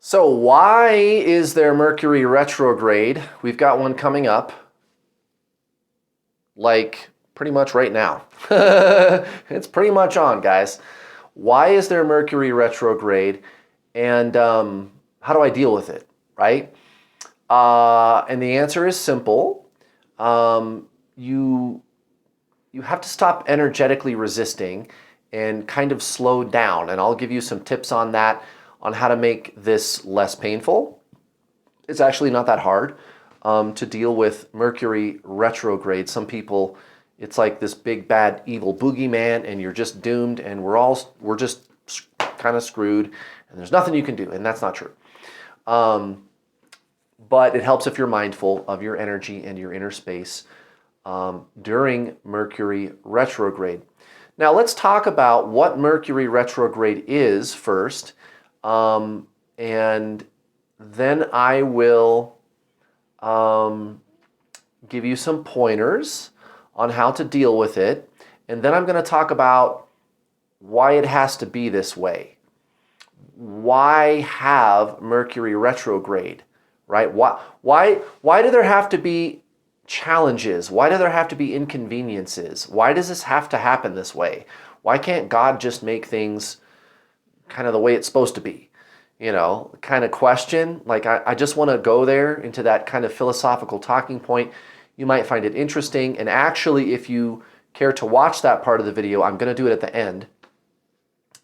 So why is there Mercury retrograde? We've got one coming up, like pretty much right now. It's pretty much on, guys. Why is there Mercury retrograde, and how do I deal with it, right? And the answer is simple. You have to stop energetically resisting and kind of slow down. And I'll give you some tips on that, on how to make this less painful. It's actually not that hard to deal with Mercury retrograde. Some people, it's like this big bad evil boogeyman and you're just doomed and we're just kind of screwed and there's nothing you can do, and that's not true. But it helps if you're mindful of your energy and your inner space during Mercury retrograde. Now let's talk about what Mercury retrograde is first, and then I will give you some pointers on how to deal with it, and then I'm going to talk about why it has to be this way. Why have Mercury retrograde, right? Why do there have to be challenges? Why do there have to be inconveniences? Why does this have to happen this way? Why can't God just make things kind of the way it's supposed to be? You know, kind of question. Like I just want to go there into that kind of philosophical talking point. You might find it interesting. And actually, if you care to watch that part of the video, I'm going to do it at the end.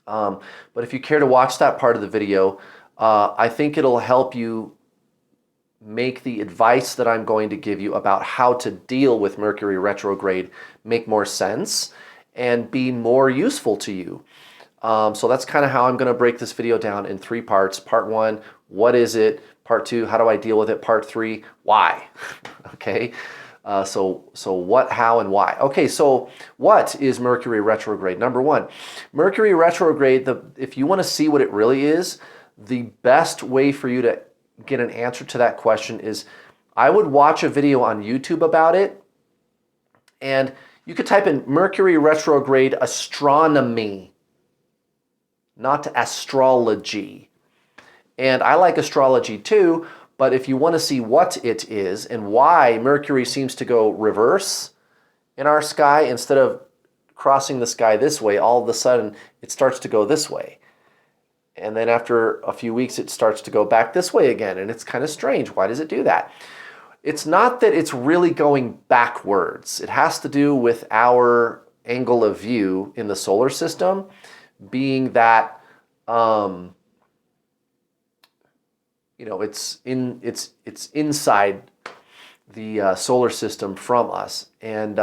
But if you care to watch that part of the video, I think it'll help you make the advice that I'm going to give you about how to deal with Mercury retrograde make more sense and be more useful to you. So that's kind of how I'm going to break this video down in 3 parts. Part 1, what is it? Part 2, how do I deal with it? Part 3, why? Okay. So what, how, and why? Okay, so what is Mercury retrograde? Number 1, Mercury retrograde, if you want to see what it really is, the best way for you to get an answer to that question is I would watch a video on YouTube about it, and you could type in Mercury retrograde astronomy, not astrology. And I like astrology too, but if you want to see what it is and why Mercury seems to go reverse in our sky, instead of crossing the sky this way, all of a sudden it starts to go this way. And then after a few weeks, it starts to go back this way again. And it's kind of strange. Why does it do that? It's not that it's really going backwards. It has to do with our angle of view in the solar system, being that, it's inside the solar system from us. And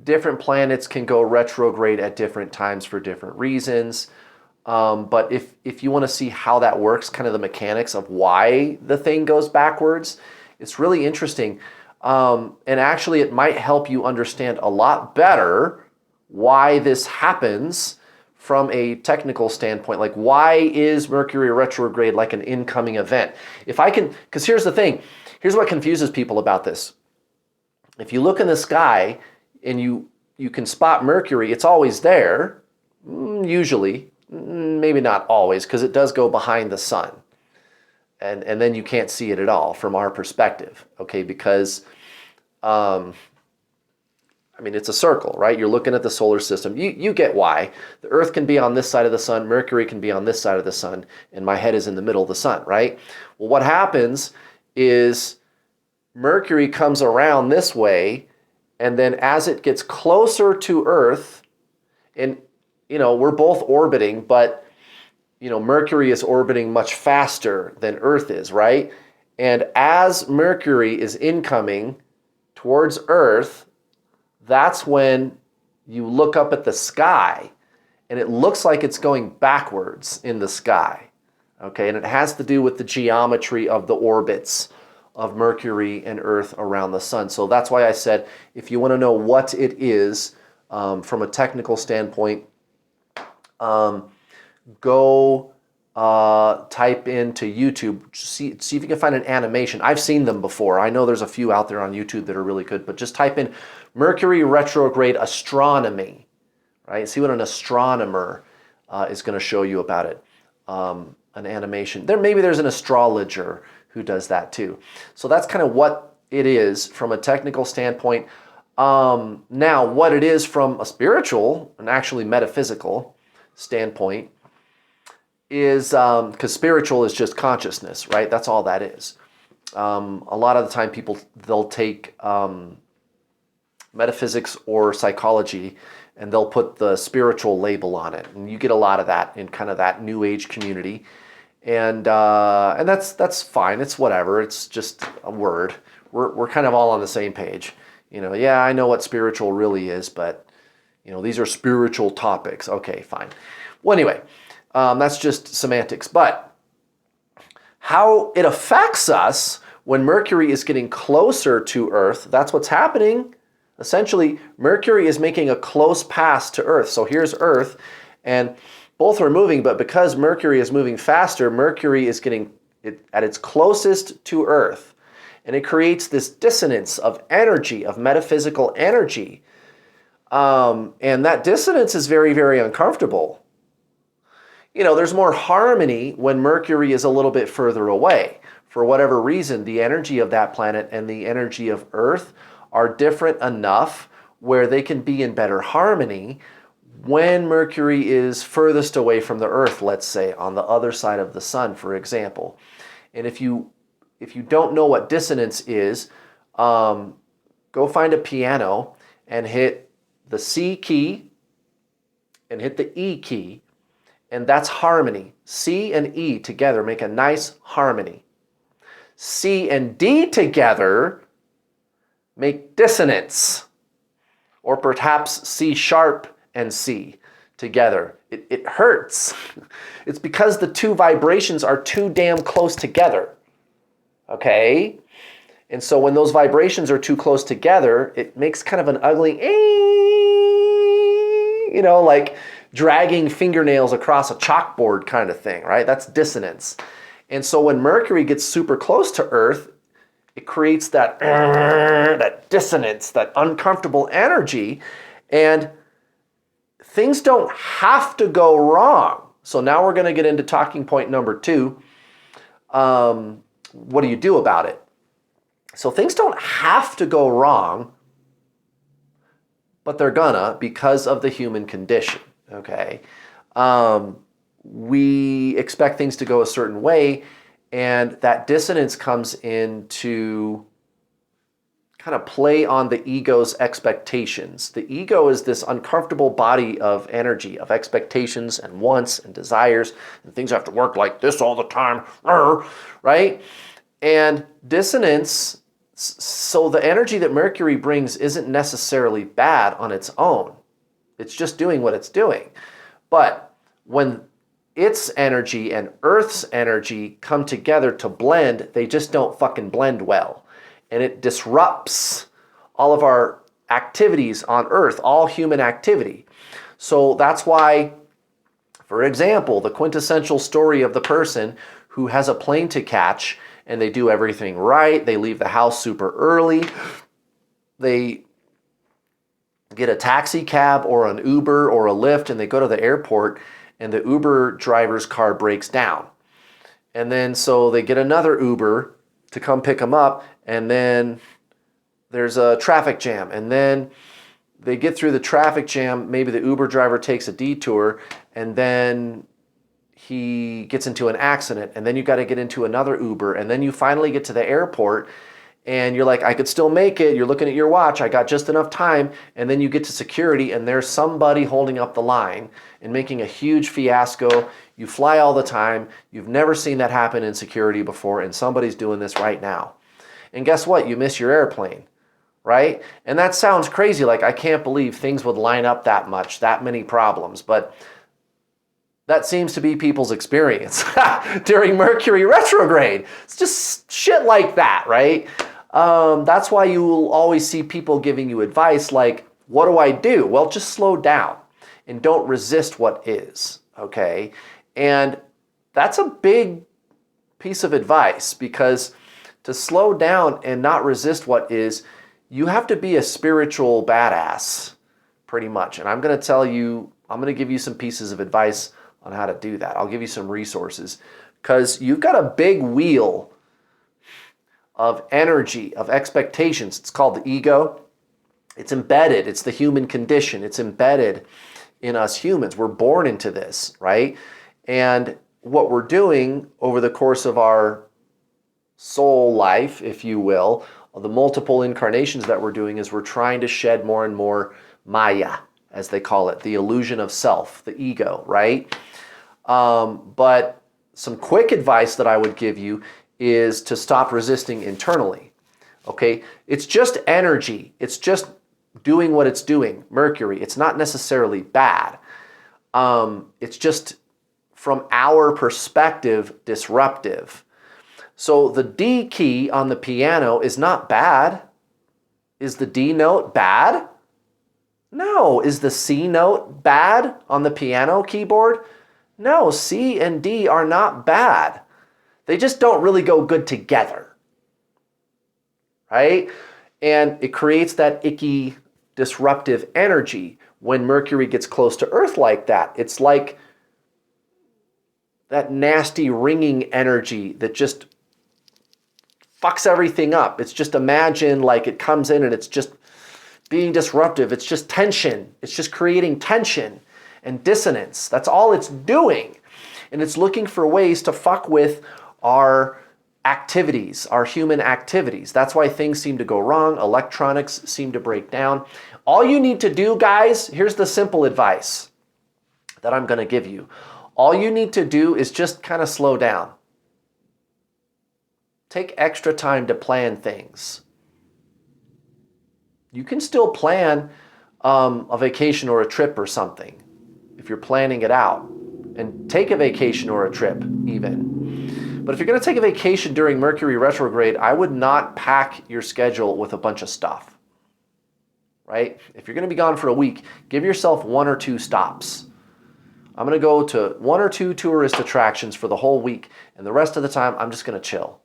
different planets can go retrograde at different times for different reasons. But if you want to see how that works, kind of the mechanics of why the thing goes backwards, it's really interesting. And actually, it might help you understand a lot better why this happens from a technical standpoint. Like, why is Mercury retrograde like an incoming event? Because here's the thing. Here's what confuses people about this. If you look in the sky and you can spot Mercury, it's always there, usually. Maybe not always, because it does go behind the sun. And then you can't see it at all from our perspective, okay? Because, it's a circle, right? You're looking at the solar system. You get why. The Earth can be on this side of the sun, Mercury can be on this side of the sun, and my head is in the middle of the sun, right? Well, what happens is Mercury comes around this way, and then as it gets closer to Earth, and we're both orbiting, but, Mercury is orbiting much faster than Earth is, right? And as Mercury is incoming towards Earth, that's when you look up at the sky, and it looks like it's going backwards in the sky, okay? And it has to do with the geometry of the orbits of Mercury and Earth around the sun. So that's why I said, if you want to know what it is from a technical standpoint, go type into YouTube, see if you can find an animation. I've seen them before. I know there's a few out there on YouTube that are really good, but just type in Mercury retrograde astronomy, right? See what an astronomer is going to show you about it. an animation. Maybe there's an astrologer who does that too. So that's kind of what it is from a technical standpoint. Now, what it is from a spiritual and actually metaphysical standpoint is, because spiritual is just consciousness, right? That's all that is. A lot of the time they'll take metaphysics or psychology and they'll put the spiritual label on it. And you get a lot of that in kind of that new age community. And that's fine. It's whatever. It's just a word. We're kind of all on the same page. Yeah, I know what spiritual really is, but these are spiritual topics. Okay, fine. Well, anyway, that's just semantics. But how it affects us when Mercury is getting closer to Earth, that's what's happening. Essentially, Mercury is making a close pass to Earth. So here's Earth, and both are moving, but because Mercury is moving faster, Mercury is getting at its closest to Earth. And it creates this dissonance of energy, of metaphysical energy. And that dissonance is very, very uncomfortable. There's more harmony when Mercury is a little bit further away. For whatever reason, the energy of that planet and the energy of Earth are different enough where they can be in better harmony when Mercury is furthest away from the Earth, let's say, on the other side of the sun, for example. And if you don't know what dissonance is, go find a piano and hit the C key and hit the E key, and that's harmony. C and E together make a nice harmony. C and D together make dissonance, or perhaps C sharp and C together. It hurts. It's because the two vibrations are too damn close together. Okay? And so when those vibrations are too close together, it makes kind of an ugly, like dragging fingernails across a chalkboard kind of thing, right? That's dissonance. And so when Mercury gets super close to Earth, it creates that dissonance, that uncomfortable energy, and things don't have to go wrong. So now we're going to get into talking point number 2. What do you do about it? So things don't have to go wrong, but they're gonna because of the human condition, okay? We expect things to go a certain way, and that dissonance comes in to kind of play on the ego's expectations. The ego is this uncomfortable body of energy, of expectations and wants and desires, and things have to work like this all the time, right? And dissonance, so the energy that Mercury brings isn't necessarily bad on its own. It's just doing what it's doing. But when its energy and Earth's energy come together to blend, they just don't fucking blend well. And it disrupts all of our activities on Earth, all human activity. So that's why, for example, the quintessential story of the person who has a plane to catch and they do everything right, they leave the house super early, they get a taxi cab or an Uber or a Lyft and they go to the airport and the Uber driver's car breaks down. And then so they get another Uber to come pick them up, and then there's a traffic jam, and then they get through the traffic jam, maybe the Uber driver takes a detour, and then he gets into an accident, and then you got to get into another Uber, and then you finally get to the airport, and you're like, I could still make it. You're looking at your watch, I got just enough time, and then you get to security, and there's somebody holding up the line and making a huge fiasco. You fly all the time. You've never seen that happen in security before, and somebody's doing this right now. And guess what? You miss your airplane, right? And that sounds crazy. Like, I can't believe things would line up that much, that many problems. But that seems to be people's experience during Mercury retrograde. It's just shit like that, right? That's why you will always see people giving you advice like, what do I do? Well, just slow down and don't resist what is, okay? And that's a big piece of advice, because to slow down and not resist what is, you have to be a spiritual badass, pretty much. And I'm going to give you some pieces of advice on how to do that. I'll give you some resources because you've got a big wheel of energy, of expectations. It's called the ego. It's embedded. It's the human condition. It's embedded in us humans. We're born into this, right? And what we're doing over the course of our soul life, if you will, the multiple incarnations that we're doing is we're trying to shed more and more Maya, as they call it, the illusion of self, the ego, right? But some quick advice that I would give you is to stop resisting internally, okay? It's just energy. It's just doing what it's doing, Mercury. It's not necessarily bad. It's just, from our perspective, disruptive. So the D key on the piano is not bad. Is the D note bad? No. Is the C note bad on the piano keyboard? No, C and D are not bad. They just don't really go good together, right? And it creates that icky, disruptive energy when Mercury gets close to Earth like that. It's like that nasty ringing energy that just fucks everything up. It's just, imagine like it comes in and it's just being disruptive. It's just tension. It's just creating tension and dissonance. That's all it's doing. And it's looking for ways to fuck with our activities, our human activities. That's why things seem to go wrong. Electronics seem to break down. All you need to do, guys, here's the simple advice that I'm going to give you. All you need to do is just kind of slow down. Take extra time to plan things. You can still plan a vacation or a trip or something if you're planning it out. And take a vacation or a trip even. But if you're going to take a vacation during Mercury retrograde, I would not pack your schedule with a bunch of stuff. Right? If you're going to be gone for a week, give yourself 1 or 2 stops. I'm going to go to 1 or 2 tourist attractions for the whole week, and the rest of the time I'm just going to chill.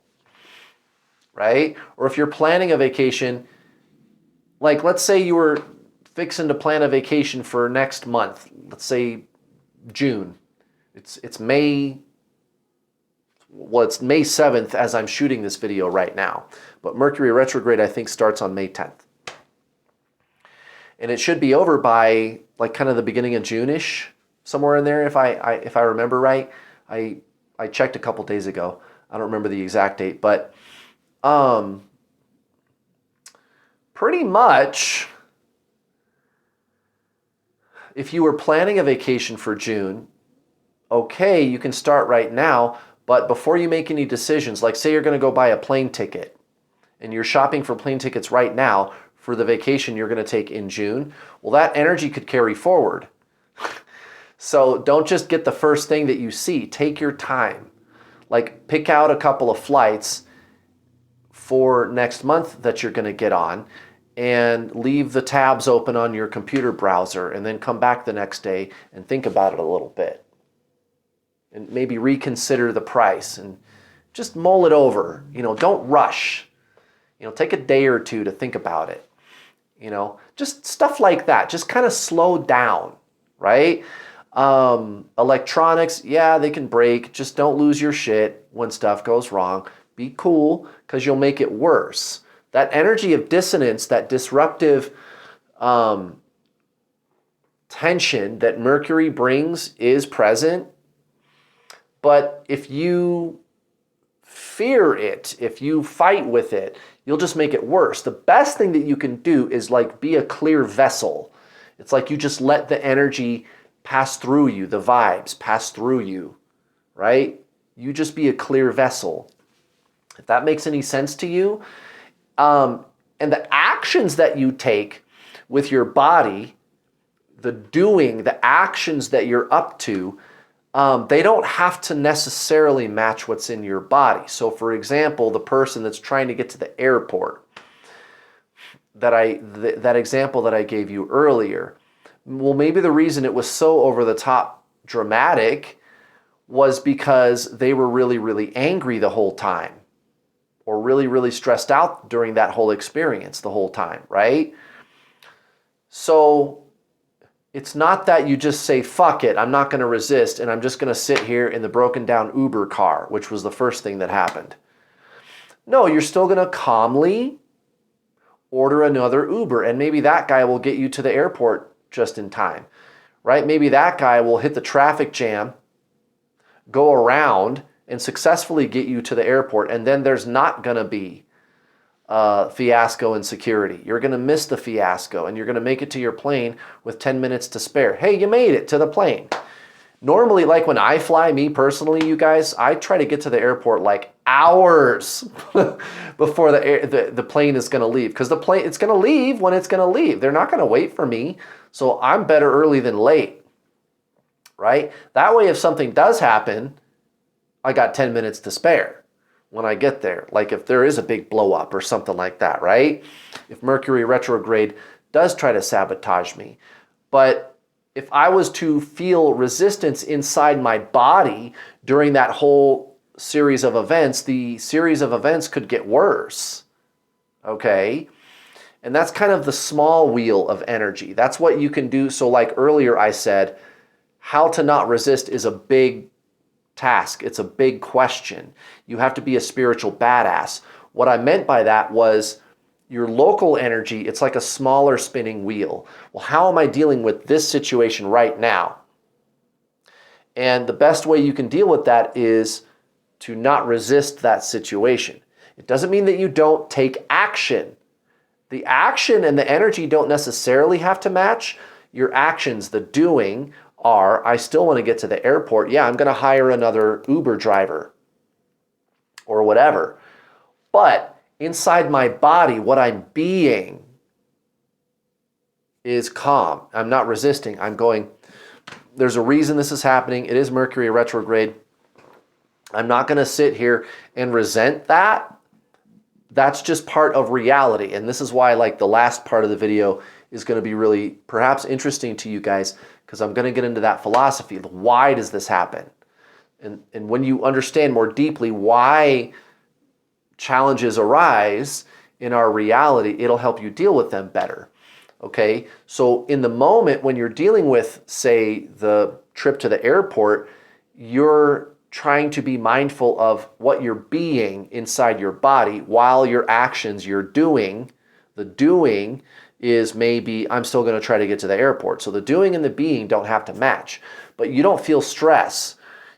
Right? Or if you're planning a vacation, like let's say you were fixing to plan a vacation for next month, let's say June. It's May, well, it's May 7th as I'm shooting this video right now. But Mercury retrograde, I think, starts on May 10th. And it should be over by like kind of the beginning of June-ish, somewhere in there, if I remember right. I checked a couple days ago. I don't remember the exact date, but pretty much, if you were planning a vacation for June, okay, you can start right now, but before you make any decisions, like say you're going to go buy a plane ticket and you're shopping for plane tickets right now for the vacation you're going to take in June, well, that energy could carry forward. So don't just get the first thing that you see. Take your time. Like pick out a couple of flights for next month that you're going to get on and leave the tabs open on your computer browser and then come back the next day and think about it a little bit. And maybe reconsider the price and just mull it over. You know, don't rush. You know, take a day or two to think about it. You know, just stuff like that. Just kind of slow down, right? Electronics, yeah, they can break. Just don't lose your shit when stuff goes wrong. Be cool, because you'll make it worse. That energy of dissonance, that disruptive tension that Mercury brings is present. But if you fear it, if you fight with it, you'll just make it worse. The best thing that you can do is like be a clear vessel. It's like you just let the energy pass through you, the vibes pass through you, right? You just be a clear vessel. If that makes any sense to you. And the actions that you take with your body, the doing, the actions that you're up to, they don't have to necessarily match what's in your body. So for example, the person that's trying to get to the airport, that example that I gave you earlier, well, maybe the reason it was so over the top dramatic was because they were really, really angry the whole time, or really, really stressed out during that whole experience the whole time, right? So it's not that you just say, fuck it, I'm not going to resist, and I'm just going to sit here in the broken down Uber car, which was the first thing that happened. No, you're still going to calmly order another Uber, and maybe that guy will get you to the airport just in time, right? Maybe that guy will hit the traffic jam, go around, and successfully get you to the airport, and then there's not going to be fiasco in security. You're going to miss the fiasco, and you're going to make it to your plane with 10 minutes to spare. Hey, you made it to the plane. Normally, like when I fly, me personally, you guys, I try to get to the airport like hours before the plane is going to leave, because it's going to leave when it's going to leave. They're not going to wait for me, so I'm better early than late, right? That way, if something does happen, I got 10 minutes to spare when I get there. Like if there is a big blow up or something like that, right? If Mercury retrograde does try to sabotage me. But if I was to feel resistance inside my body during that whole series of events, the series of events could get worse, okay? And that's kind of the small wheel of energy. That's what you can do. So like earlier I said, how to not resist is a big task. It's a big question. You have to be a spiritual badass. What I meant by that was your local energy, it's like a smaller spinning wheel. Well, how am I dealing with this situation right now? And the best way you can deal with that is to not resist that situation. It doesn't mean that you don't take action. The action and the energy don't necessarily have to match. Your actions, the doing, I still want to get to the airport. Yeah, I'm going to hire another Uber driver or whatever. But inside my body, what I'm being is calm. I'm not resisting. I'm going, there's a reason this is happening. It is Mercury retrograde. I'm not going to sit here and resent that. That's just part of reality. And this is why like the last part of the video is going to be really perhaps interesting to you guys, because I'm going to get into that philosophy. Why does this happen? And when you understand more deeply why challenges arise in our reality, it'll help you deal with them better. Okay? So in the moment when you're dealing with, say, the trip to the airport, you're trying to be mindful of what you're being inside your body while your actions, you're doing, the doing is maybe I'm still going to try to get to the airport. So the doing and the being don't have to match, but you don't feel stress.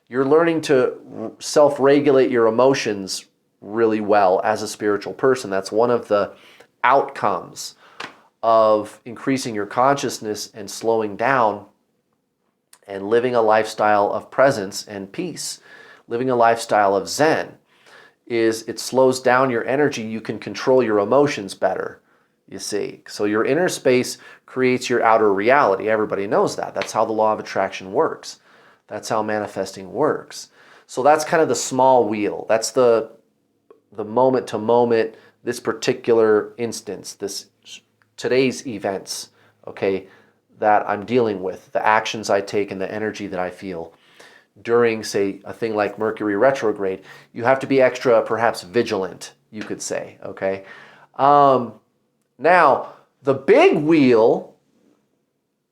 You're learning to self-regulate your emotions really well as a spiritual person. That's one of the outcomes of increasing your consciousness and slowing down and living a lifestyle of presence and peace, living a lifestyle of Zen, is it slows down your energy. You can control your emotions better. You see, so your inner space creates your outer reality. Everybody knows that. That's how the law of attraction works. That's how manifesting works. So that's kind of the small wheel. That's the moment to moment, this particular instance, today's events, okay, that I'm dealing with, the actions I take and the energy that I feel during, say, a thing like Mercury retrograde. You have to be extra, perhaps vigilant, you could say, okay? Now, the big wheel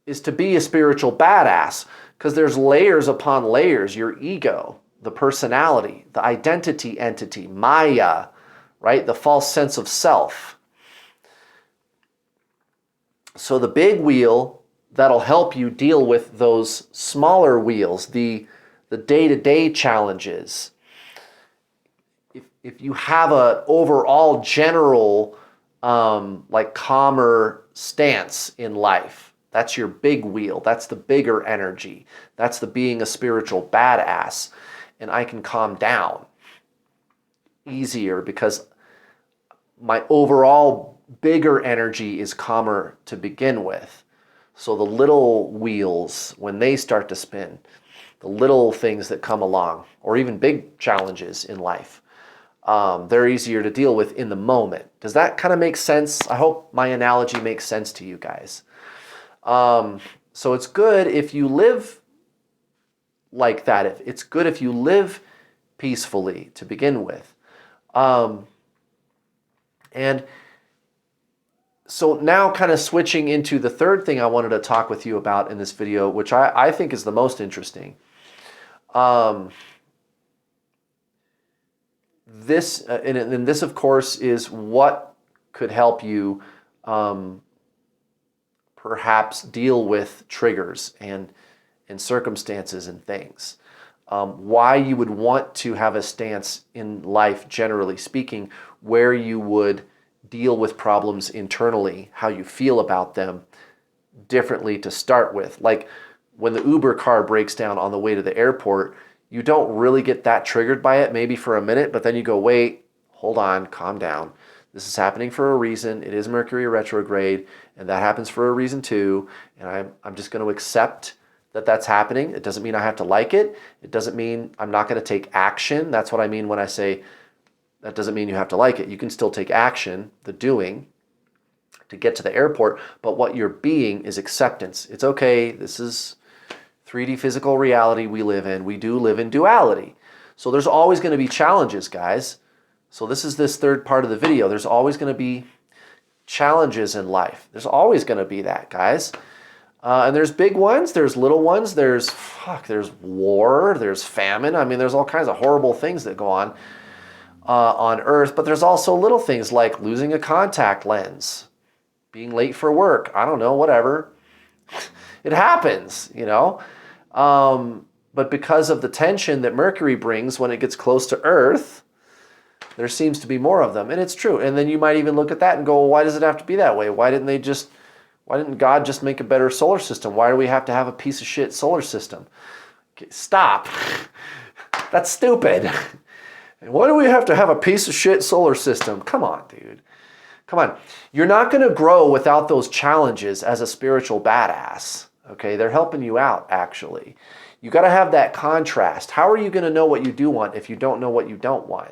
is to be a spiritual badass, because there's layers upon layers. Your ego, the personality, the identity entity, Maya, right? The false sense of self. So the big wheel, that'll help you deal with those smaller wheels, the day-to-day challenges. If you have an overall general like calmer stance in life, that's your big wheel. That's the bigger energy. That's the being a spiritual badass. And I can calm down easier because my overall bigger energy is calmer to begin with. So the little wheels, when they start to spin, the little things that come along, or even big challenges in life, they're easier to deal with in the moment. Does that kind of make sense? I hope my analogy makes sense to you guys. So it's good if you live like that. It's good if you live peacefully to begin with. And So now kind of switching into the third thing I wanted to talk with you about in this video, which I think is the most interesting. And this, of course, is what could help you perhaps deal with triggers and circumstances and things. Why you would want to have a stance in life, generally speaking, where you would deal with problems internally, how you feel about them differently to start with. Like when the Uber car breaks down on the way to the airport, you don't really get that triggered by it, maybe for a minute, but then you go, wait, hold on, calm down. This is happening for a reason. It is Mercury retrograde, and that happens for a reason too. And I'm just going to accept that that's happening. It doesn't mean I have to like it. It doesn't mean I'm not going to take action. That's what I mean when I say that doesn't mean you have to like it. You can still take action, the doing, to get to the airport, but what you're being is acceptance. It's okay. This is 3D physical reality we live in. We do live in duality. So there's always going to be challenges, guys. So this is this third part of the video. There's always going to be challenges in life. There's always going to be that, guys. And there's big ones, there's little ones, there's war, there's famine. I mean, there's all kinds of horrible things that go on Earth, but there's also little things like losing a contact lens, being late for work, I don't know, whatever. It happens, you know. But because of the tension that Mercury brings when it gets close to Earth, there seems to be more of them, and it's true. And then you might even look at that and go, well, why does it have to be that way? Why didn't God just make a better solar system? Why do we have to have a piece of shit solar system? Okay, stop. That's stupid. Why do we have to have a piece of shit solar system? Come on, dude. Come on. You're not going to grow without those challenges as a spiritual badass. Okay, they're helping you out, actually. You got to have that contrast. How are you going to know what you do want if you don't know what you don't want?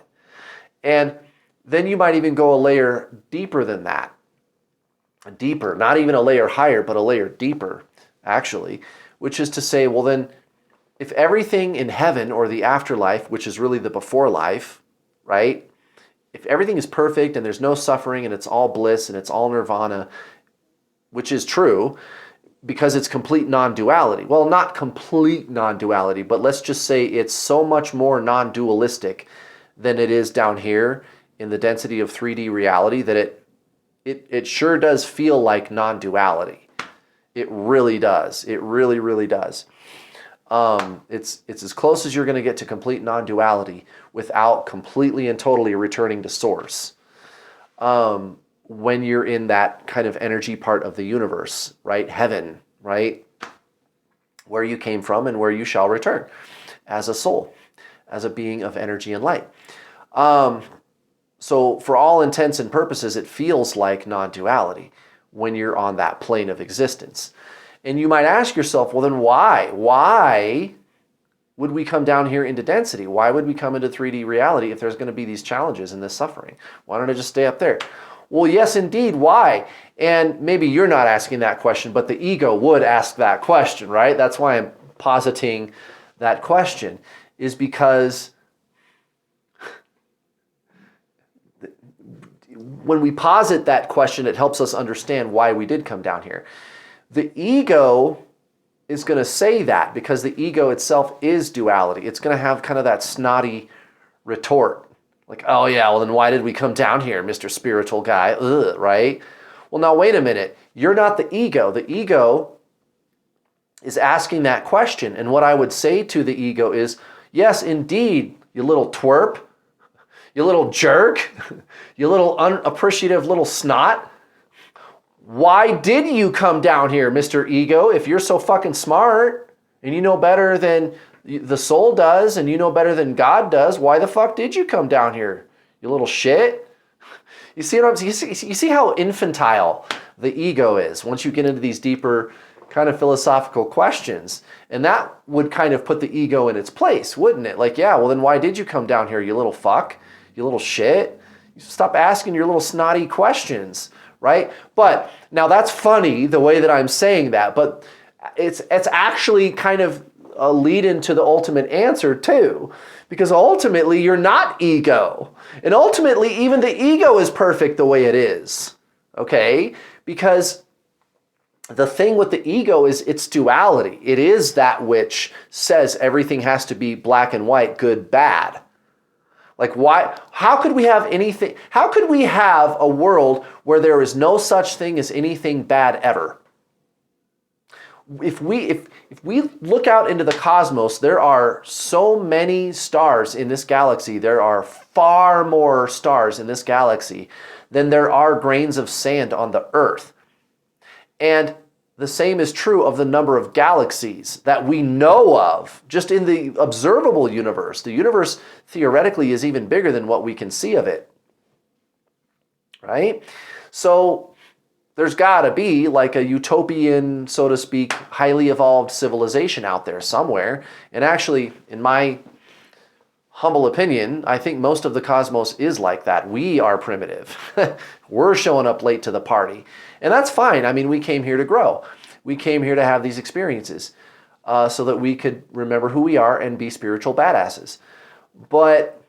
And then you might even go a layer deeper than that. Deeper, not even a layer higher, but a layer deeper, actually, which is to say, well then, if everything in heaven or the afterlife, which is really the before life, right? If everything is perfect and there's no suffering and it's all bliss and it's all nirvana, which is true, because it's complete non-duality. Well, not complete non-duality, but let's just say it's so much more non-dualistic than it is down here in the density of 3D reality that it sure does feel like non-duality. It really does. It really, really does. It's as close as you're going to get to complete non-duality without completely and totally returning to source. When you're in that kind of energy part of the universe, right? Heaven, right? Where you came from and where you shall return as a soul, as a being of energy and light. So for all intents and purposes, it feels like non-duality when you're on that plane of existence. And you might ask yourself, well, then why? Why would we come down here into density? Why would we come into 3D reality if there's going to be these challenges and this suffering? Why don't I just stay up there? Well, yes, indeed. Why? And maybe you're not asking that question, but the ego would ask that question, right? That's why I'm positing that question, is because when we posit that question, it helps us understand why we did come down here. The ego is going to say that because the ego itself is duality. It's going to have kind of that snotty retort. Like, oh yeah, well then why did we come down here, Mr. Spiritual Guy? Ugh, right? Well, now wait a minute. You're not the ego. The ego is asking that question. And what I would say to the ego is, yes, indeed, you little twerp, you little jerk, you little unappreciative little snot. Why did you come down here, Mr. Ego? If you're so fucking smart and you know better than the soul does and you know better than God does, why the fuck did you come down here, you little shit? You see what I'm saying? You see how infantile the ego is once you get into these deeper kind of philosophical questions. And that would kind of put the ego in its place, wouldn't it? Like, yeah, well then why did you come down here, you little fuck, you little shit? Stop asking your little snotty questions. Right? But now that's funny the way that I'm saying that, but it's actually kind of a lead into the ultimate answer too, because ultimately you're not ego. And ultimately even the ego is perfect the way it is. okay? Because the thing with the ego is its duality. It is that which says everything has to be black and white, good, bad. Like why, how could we have anything, how could we have a world where there is no such thing as anything bad ever? If we look out into the cosmos, there are so many stars in this galaxy. There are far more stars in this galaxy than there are grains of sand on the earth. And the same is true of the number of galaxies that we know of just in the observable universe. The universe theoretically is even bigger than what we can see of it, right? So there's got to be like a utopian, so to speak, highly evolved civilization out there somewhere. And actually, in my humble opinion, I think most of the cosmos is like that. We are primitive. We're showing up late to the party. And that's fine. I mean, we came here to grow. We came here to have these experiences so that we could remember who we are and be spiritual badasses. But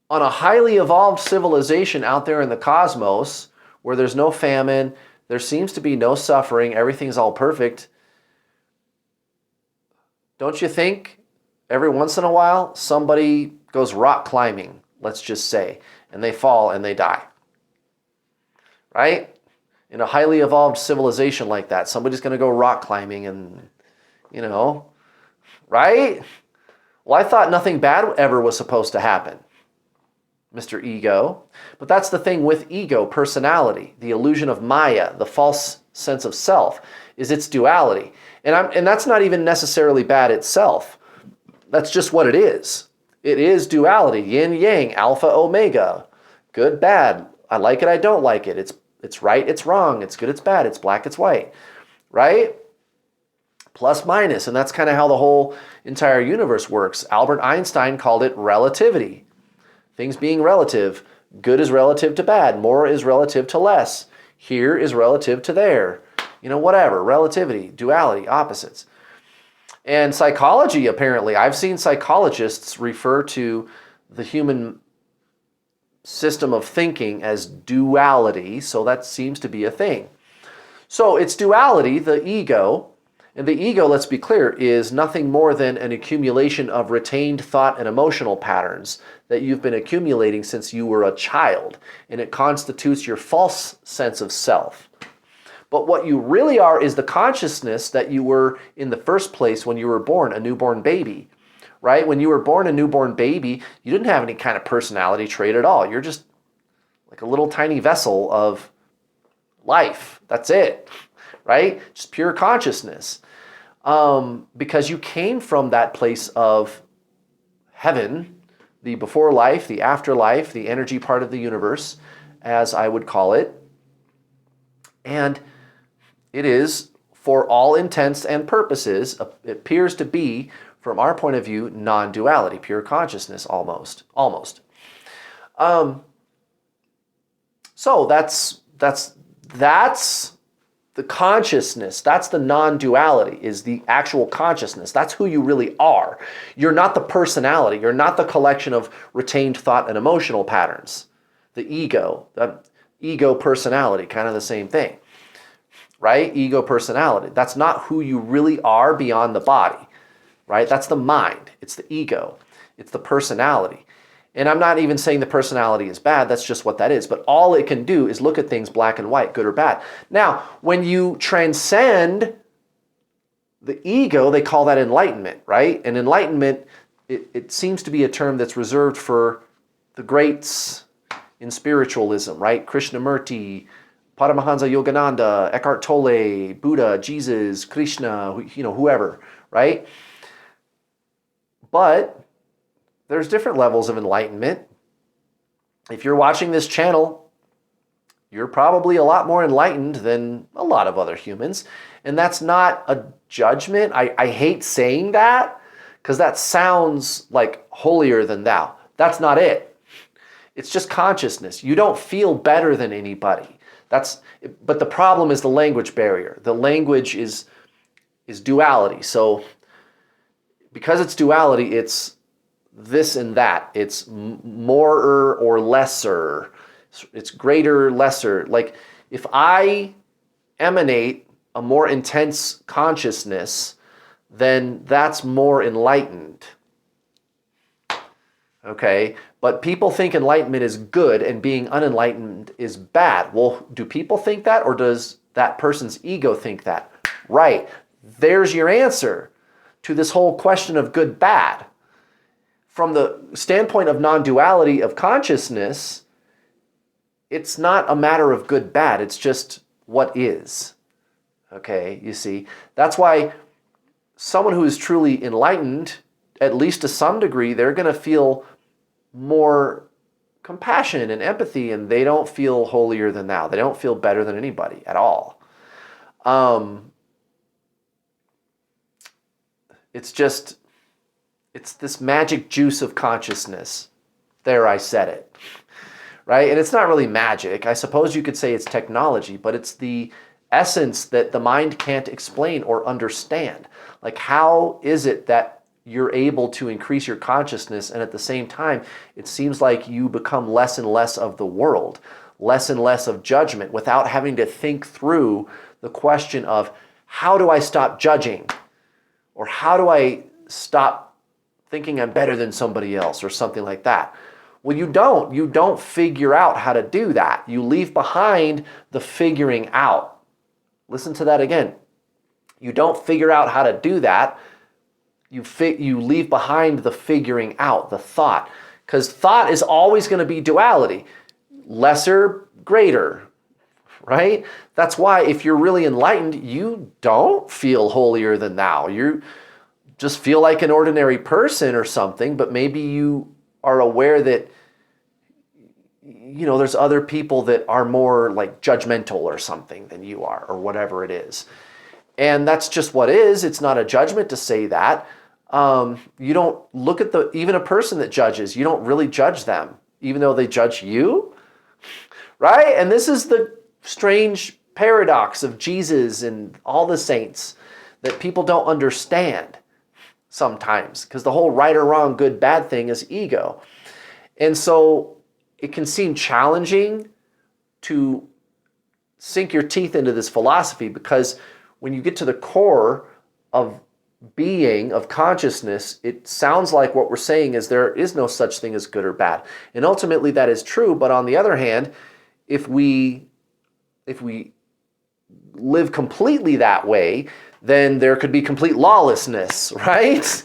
on a highly evolved civilization out there in the cosmos, where there's no famine, there seems to be no suffering, everything's all perfect, don't you think every once in a while somebody goes rock climbing, let's just say, and they fall and they die? Right? In a highly evolved civilization like that, somebody's going to go rock climbing and, right? Well, I thought nothing bad ever was supposed to happen, Mr. Ego. But that's the thing with ego, personality, the illusion of Maya, the false sense of self, is its duality. And that's not even necessarily bad itself. That's just what it is. It is duality, yin, yang, alpha, omega, good, bad. I like it, I don't like it. It's right, it's wrong. It's good, it's bad. It's black, it's white, right? Plus, minus. And that's kind of how the whole entire universe works. Albert Einstein called it relativity. Things being relative. Good is relative to bad. More is relative to less. Here is relative to there. Whatever. Relativity, duality, opposites. And psychology, apparently, I've seen psychologists refer to the human system of thinking as duality, so that seems to be a thing. So it's duality, the ego, and the ego, let's be clear, is nothing more than an accumulation of retained thought and emotional patterns that you've been accumulating since you were a child, and it constitutes your false sense of self. But what you really are is the consciousness that you were in the first place when you were born, a newborn baby, right? When you were born a newborn baby, you didn't have any kind of personality trait at all. You're just like a little tiny vessel of life. That's it, right? Just pure consciousness. Because you came from that place of heaven, the before life, the afterlife, the energy part of the universe, as I would call it. And it is, for all intents and purposes, it appears to be, from our point of view, non-duality, pure consciousness, almost. So that's the consciousness. That's the non-duality, is the actual consciousness. That's who you really are. You're not the personality. You're not the collection of retained thought and emotional patterns. The ego personality, kind of the same thing, right? Ego personality. That's not who you really are beyond the body, right? That's the mind. It's the ego. It's the personality. And I'm not even saying the personality is bad. That's just what that is. But all it can do is look at things black and white, good or bad. Now, when you transcend the ego, they call that enlightenment, right? And enlightenment, it seems to be a term that's reserved for the greats in spiritualism, right? Krishnamurti, Paramahansa Yogananda, Eckhart Tolle, Buddha, Jesus, Krishna, whoever, right? But there's different levels of enlightenment. If you're watching this channel, you're probably a lot more enlightened than a lot of other humans. And that's not a judgment. I hate saying that because that sounds like holier than thou. That's not it. It's just consciousness. You don't feel better than anybody. But the problem is the language barrier. The language is duality. So because it's duality, it's this and that. It's more or lesser. It's greater, lesser. Like if I emanate a more intense consciousness, then that's more enlightened. Okay? But people think enlightenment is good and being unenlightened is bad. Well, do people think that, or does that person's ego think that? Right. There's your answer to this whole question of good, bad. From the standpoint of non-duality of consciousness, it's not a matter of good, bad. It's just what is. Okay, you see? That's why someone who is truly enlightened, at least to some degree, they're going to feel more compassion and empathy, and they don't feel holier than thou. They don't feel better than anybody at all. It's this magic juice of consciousness. There, I said it. Right? And it's not really magic. I suppose you could say it's technology, but it's the essence that the mind can't explain or understand. Like, how is it that you're able to increase your consciousness and at the same time, it seems like you become less and less of the world, less and less of judgment without having to think through the question of how do I stop judging? Or how do I stop thinking I'm better than somebody else or something like that? Well, you don't. You don't figure out how to do that. You leave behind the figuring out. Listen to that again. You don't figure out how to do that. You leave behind the figuring out, the thought. Because thought is always going to be duality. Lesser, greater. Right? That's why if you're really enlightened, you don't feel holier than thou. You just feel like an ordinary person or something, but maybe you are aware that, there's other people that are more like judgmental or something than you are, or whatever it is. And that's just what is. It's not a judgment to say that. You don't look at even a person that judges, you don't really judge them, even though they judge you. Right? And this is the strange paradox of Jesus and all the saints that people don't understand sometimes, because the whole right or wrong, good, bad thing is ego. And so it can seem challenging to sink your teeth into this philosophy, because when you get to the core of being, of consciousness, it sounds like what we're saying is there is no such thing as good or bad. And ultimately that is true, but on the other hand, if we live completely that way, then there could be complete lawlessness, right?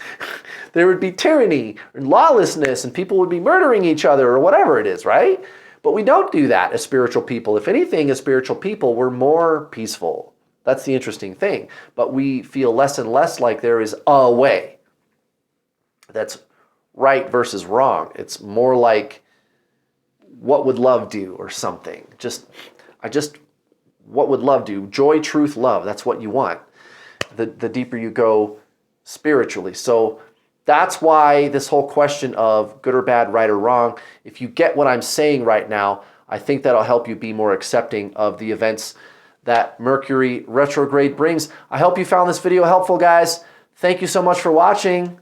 There would be tyranny and lawlessness, and people would be murdering each other or whatever it is, right? But we don't do that as spiritual people. If anything, as spiritual people, we're more peaceful. That's the interesting thing. But we feel less and less like there is a way that's right versus wrong. It's more like, what would love do or something? What would love do? Joy, truth, love. That's what you want. The deeper you go spiritually. So that's why this whole question of good or bad, right or wrong, if you get what I'm saying right now, I think that'll help you be more accepting of the events that Mercury retrograde brings. I hope you found this video helpful, guys. Thank you so much for watching.